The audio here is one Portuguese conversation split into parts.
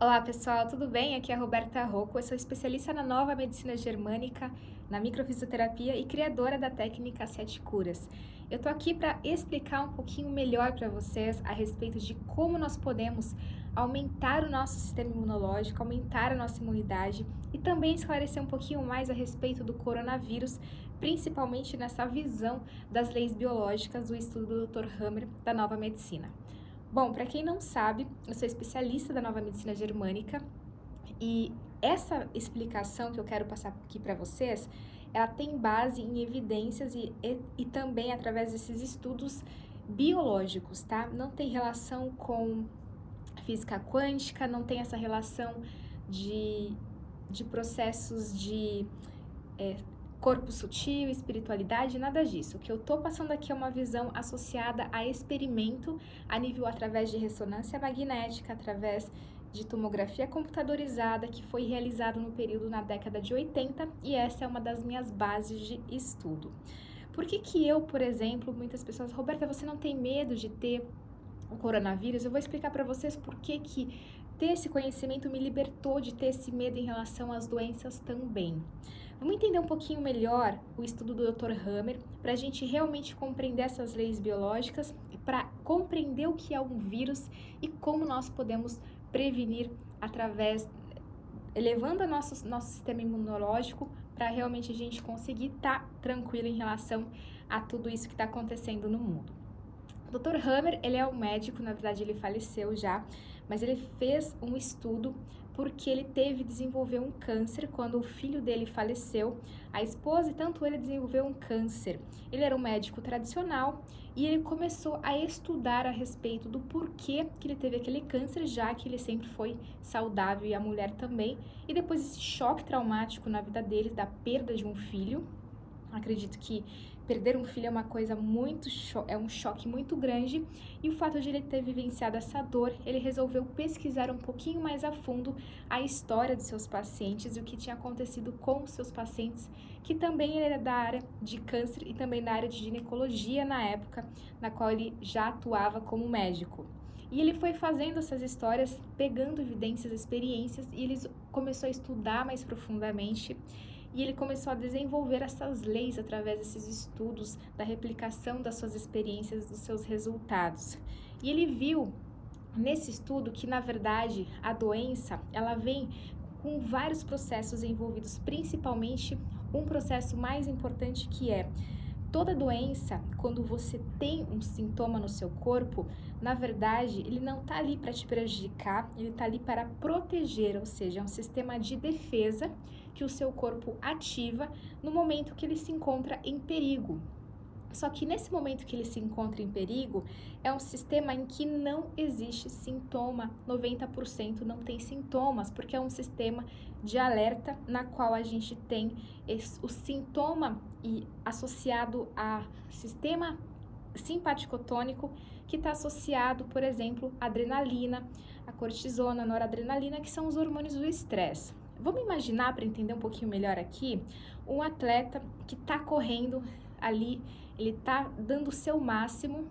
Olá pessoal, tudo bem? Aqui é a Roberta Rocco, eu sou especialista na nova medicina germânica, na microfisioterapia e criadora da técnica Sete Curas. Eu tô aqui para explicar um pouquinho melhor para vocês a respeito de como nós podemos aumentar o nosso sistema imunológico, aumentar a nossa imunidade e também esclarecer um pouquinho mais a respeito do coronavírus, principalmente nessa visão das leis biológicas do estudo do Dr. Hammer da nova medicina. Bom, para quem não sabe, eu sou especialista da nova medicina germânica e essa explicação que eu quero passar aqui para vocês, ela tem base em evidências e também através desses estudos biológicos, tá? Não tem relação com física quântica, não tem essa relação de processos de é, corpo sutil, espiritualidade, nada disso. O que eu tô passando aqui é uma visão associada a experimento a nível através de ressonância magnética, através de tomografia computadorizada, que foi realizado no período na década de 80, e essa é uma das minhas bases de estudo. Por que eu, por exemplo, muitas pessoas, Roberta, você não tem medo de ter o coronavírus? Eu vou explicar para vocês por que ter esse conhecimento me libertou de ter esse medo em relação às doenças também. Vamos entender um pouquinho melhor o estudo do Dr. Hammer para a gente realmente compreender essas leis biológicas, para compreender o que é um vírus e como nós podemos prevenir através, elevando o nosso sistema imunológico para realmente a gente conseguir estar tranquilo em relação a tudo isso que está acontecendo no mundo. O Dr. Hammer, ele é um médico, na verdade ele faleceu já, mas ele fez um estudo porque ele desenvolver um câncer quando o filho dele faleceu, a esposa e tanto ele desenvolveu um câncer. Ele era um médico tradicional e ele começou a estudar a respeito do porquê que ele teve aquele câncer, já que ele sempre foi saudável e a mulher também. E depois desse choque traumático na vida dele, da perda de um filho, acredito que perder um filho é uma coisa é um choque muito grande, e o fato de ele ter vivenciado essa dor, ele resolveu pesquisar um pouquinho mais a fundo a história dos seus pacientes e o que tinha acontecido com os seus pacientes, que também ele era da área de câncer e também da área de ginecologia na época, na qual ele já atuava como médico. E ele foi fazendo essas histórias, pegando evidências, experiências, e ele começou a estudar mais profundamente. E ele começou a desenvolver essas leis através desses estudos, da replicação das suas experiências, dos seus resultados. E ele viu nesse estudo que, na verdade, a doença, ela vem com vários processos envolvidos, principalmente um processo mais importante que é toda doença, quando você tem um sintoma no seu corpo, na verdade, ele não está ali para te prejudicar, ele está ali para proteger, ou seja, é um sistema de defesa que o seu corpo ativa no momento que ele se encontra em perigo. Só que nesse momento que ele se encontra em perigo, é um sistema em que não existe sintoma, 90% não tem sintomas, porque é um sistema de alerta na qual a gente tem o sintoma e associado a sistema simpaticotônico, que está associado, por exemplo, à adrenalina, à cortisona, à noradrenalina, que são os hormônios do estresse. Vamos imaginar, para entender um pouquinho melhor aqui, um atleta que está correndo ali, ele está dando o seu máximo.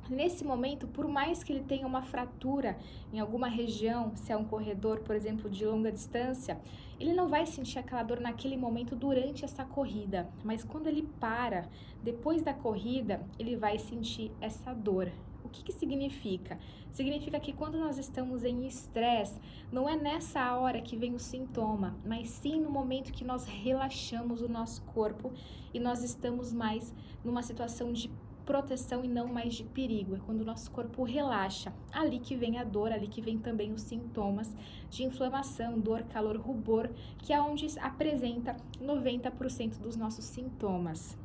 Nesse momento, por mais que ele tenha uma fratura em alguma região, se é um corredor, por exemplo, de longa distância, ele não vai sentir aquela dor naquele momento durante essa corrida, mas quando ele para, depois da corrida, ele vai sentir essa dor. O que significa? Significa que quando nós estamos em estresse, não é nessa hora que vem o sintoma, mas sim no momento que nós relaxamos o nosso corpo e nós estamos mais numa situação de proteção e não mais de perigo. É quando o nosso corpo relaxa, ali que vem a dor, ali que vem também os sintomas de inflamação, dor, calor, rubor, que é onde apresenta 90% dos nossos sintomas.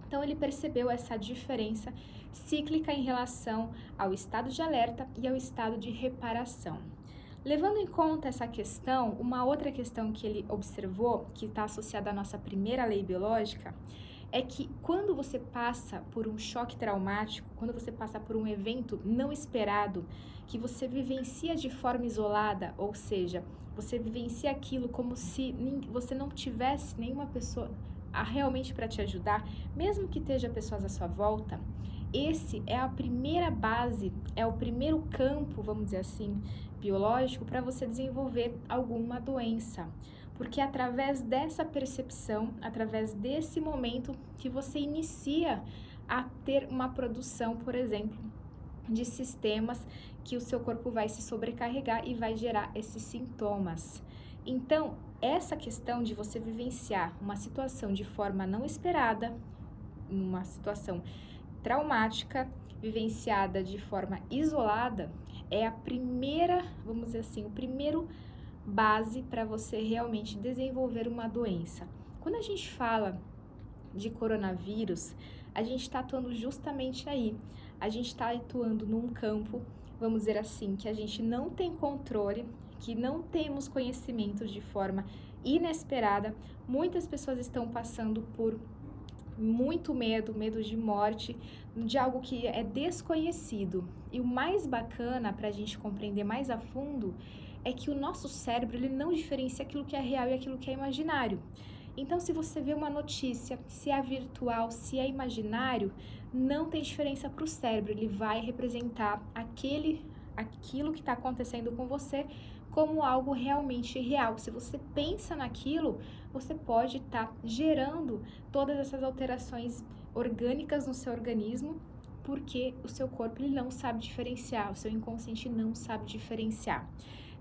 Então ele percebeu essa diferença cíclica em relação ao estado de alerta e ao estado de reparação. Levando em conta essa questão, uma outra questão que ele observou, que está associada à nossa primeira lei biológica, é que quando você passa por um choque traumático, quando você passa por um evento não esperado, que você vivencia de forma isolada, ou seja, você vivencia aquilo como se você não tivesse nenhuma pessoa realmente para te ajudar, mesmo que esteja pessoas à sua volta, esse é a primeira base, é o primeiro campo, vamos dizer assim, biológico para você desenvolver alguma doença. Porque é através dessa percepção, através desse momento que você inicia a ter uma produção, por exemplo, de sistemas que o seu corpo vai se sobrecarregar e vai gerar esses sintomas. Então, essa questão de você vivenciar uma situação de forma não esperada, uma situação traumática, vivenciada de forma isolada, é a primeira, vamos dizer assim, o primeiro base para você realmente desenvolver uma doença. Quando a gente fala de coronavírus, a gente está atuando justamente aí. A gente está atuando num campo, vamos dizer assim, que a gente não tem controle, que não temos conhecimento de forma inesperada. Muitas pessoas estão passando por muito medo de morte, de algo que é desconhecido. E o mais bacana para a gente compreender mais a fundo é que o nosso cérebro ele não diferencia aquilo que é real e aquilo que é imaginário. Então, se você vê uma notícia, se é virtual, se é imaginário, não tem diferença para o cérebro. Ele vai representar aquilo que está acontecendo com você como algo realmente real. Se você pensa naquilo, você pode estar gerando todas essas alterações orgânicas no seu organismo, porque o seu corpo ele não sabe diferenciar, o seu inconsciente não sabe diferenciar.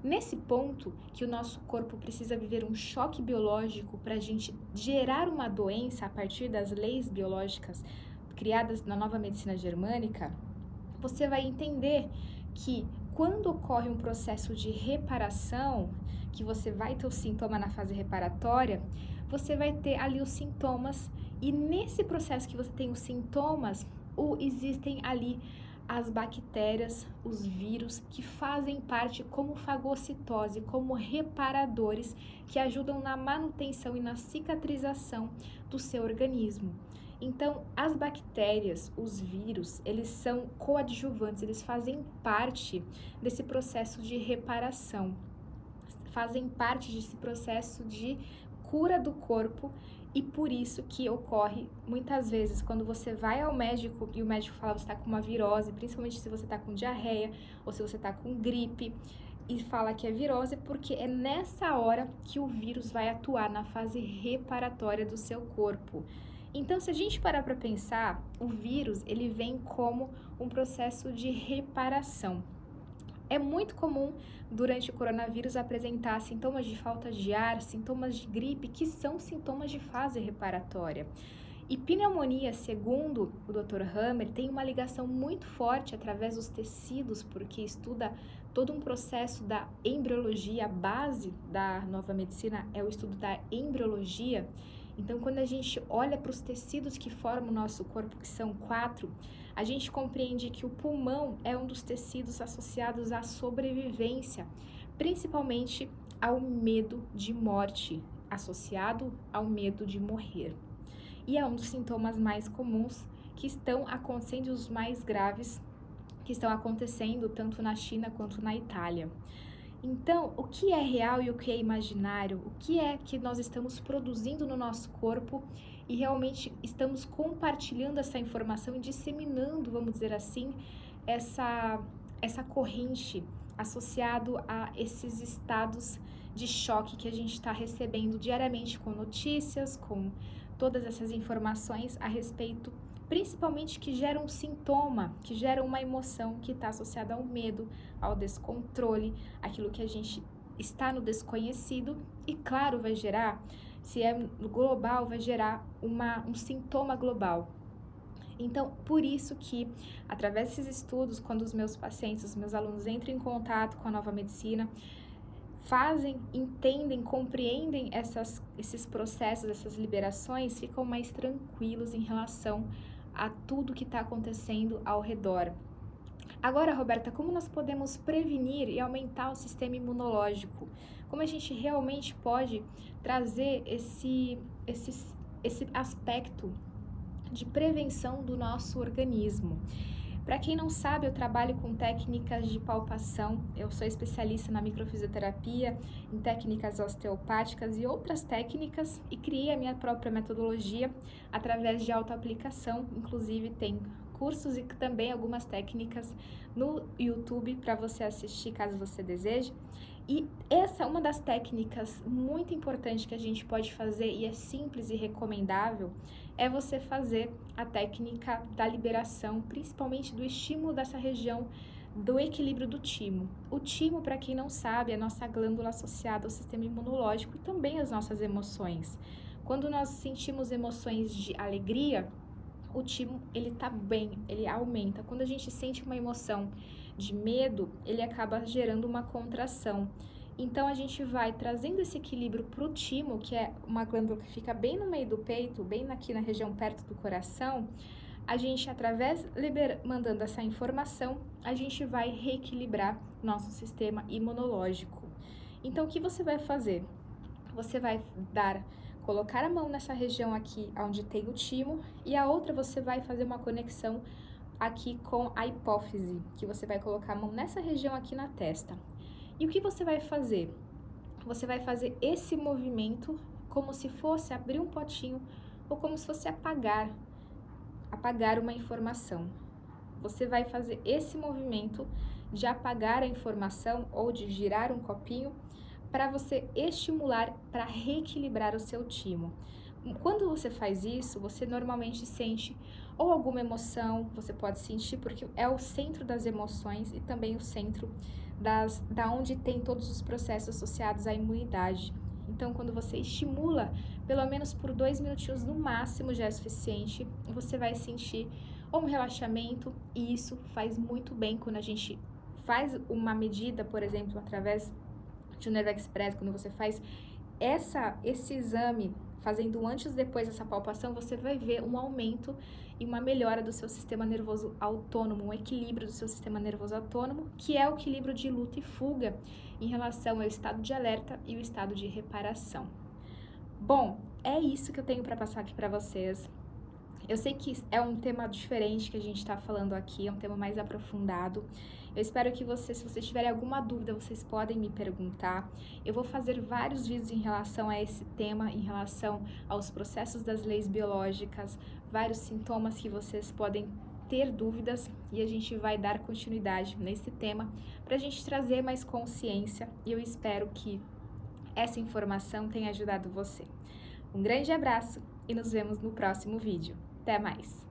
Nesse ponto que o nosso corpo precisa viver um choque biológico para a gente gerar uma doença a partir das leis biológicas criadas na nova medicina germânica, você vai entender que quando ocorre um processo de reparação, que você vai ter o sintoma na fase reparatória, você vai ter ali os sintomas e nesse processo que você tem os sintomas, existem ali as bactérias, os vírus que fazem parte como fagocitose, como reparadores que ajudam na manutenção e na cicatrização do seu organismo. Então, as bactérias, os vírus, eles são coadjuvantes, eles fazem parte desse processo de reparação, fazem parte desse processo de cura do corpo e por isso que ocorre muitas vezes quando você vai ao médico e o médico fala que você está com uma virose, principalmente se você está com diarreia ou se você está com gripe e fala que é virose, porque é nessa hora que o vírus vai atuar na fase reparatória do seu corpo. Então, se a gente parar para pensar, o vírus ele vem como um processo de reparação. É muito comum durante o coronavírus apresentar sintomas de falta de ar, sintomas de gripe, que são sintomas de fase reparatória. E pneumonia, segundo o Dr. Hammer, tem uma ligação muito forte através dos tecidos, porque estuda todo um processo da embriologia. A base da nova medicina é o estudo da embriologia. Então, quando a gente olha para os tecidos que formam o nosso corpo, que são 4, a gente compreende que o pulmão é um dos tecidos associados à sobrevivência, principalmente ao medo de morte, associado ao medo de morrer. E é um dos sintomas mais comuns que estão acontecendo, os mais graves, que estão acontecendo tanto na China quanto na Itália. Então, o que é real e o que é imaginário? O que é que nós estamos produzindo no nosso corpo e realmente estamos compartilhando essa informação e disseminando, vamos dizer assim, essa corrente associado a esses estados de choque que a gente está recebendo diariamente com notícias, com todas essas informações a respeito, principalmente que geram um sintoma, que geram uma emoção que está associada ao medo, ao descontrole, aquilo que a gente está no desconhecido e, claro, vai gerar, se é global, vai gerar um sintoma global. Então, por isso que, através desses estudos, quando os meus pacientes, os meus alunos entram em contato com a nova medicina, fazem, entendem, compreendem esses processos, essas liberações, ficam mais tranquilos em relação a tudo que está acontecendo ao redor. Agora, Roberta, como nós podemos prevenir e aumentar o sistema imunológico? Como a gente realmente pode trazer esse aspecto de prevenção do nosso organismo? Para quem não sabe, eu trabalho com técnicas de palpação, eu sou especialista na microfisioterapia, em técnicas osteopáticas e outras técnicas e criei a minha própria metodologia através de autoaplicação, inclusive tem cursos e também algumas técnicas no YouTube para você assistir caso você deseje. E essa é uma das técnicas muito importantes que a gente pode fazer e é simples e recomendável, é você fazer a técnica da liberação, principalmente do estímulo dessa região do equilíbrio do timo. O timo, para quem não sabe, é a nossa glândula associada ao sistema imunológico e também às nossas emoções. Quando nós sentimos emoções de alegria, o timo ele tá bem, ele aumenta. Quando a gente sente uma emoção de medo, ele acaba gerando uma contração. Então a gente vai trazendo esse equilíbrio para o timo, que é uma glândula que fica bem no meio do peito, bem aqui na região perto do coração. A gente, através, mandando essa informação, a gente vai reequilibrar nosso sistema imunológico. Então, o que você vai fazer? Você vai colocar a mão nessa região aqui, onde tem o timo, e a outra você vai fazer uma conexão aqui com a hipófise, que você vai colocar a mão nessa região aqui na testa. E o que você vai fazer? Você vai fazer esse movimento como se fosse abrir um potinho ou como se fosse apagar uma informação. Você vai fazer esse movimento de apagar a informação ou de girar um copinho para você estimular, para reequilibrar o seu timo. Quando você faz isso, você normalmente sente ou alguma emoção, você pode sentir porque é o centro das emoções e também o centro da onde tem todos os processos associados à imunidade. Então, quando você estimula, pelo menos por 2 minutinhos no máximo já é suficiente, você vai sentir um relaxamento e isso faz muito bem quando a gente faz uma medida, por exemplo, através de um Nerve Express, quando você faz esse exame, fazendo antes e depois dessa palpação, você vai ver um aumento e uma melhora do seu sistema nervoso autônomo, um equilíbrio do seu sistema nervoso autônomo, que é o equilíbrio de luta e fuga em relação ao estado de alerta e o estado de reparação. Bom, é isso que eu tenho para passar aqui para vocês. Eu sei que é um tema diferente que a gente está falando aqui, é um tema mais aprofundado. Eu espero que vocês, se vocês tiverem alguma dúvida, vocês podem me perguntar. Eu vou fazer vários vídeos em relação a esse tema, em relação aos processos das leis biológicas, vários sintomas que vocês podem ter dúvidas e a gente vai dar continuidade nesse tema para a gente trazer mais consciência e eu espero que essa informação tenha ajudado você. Um grande abraço e nos vemos no próximo vídeo. Até mais!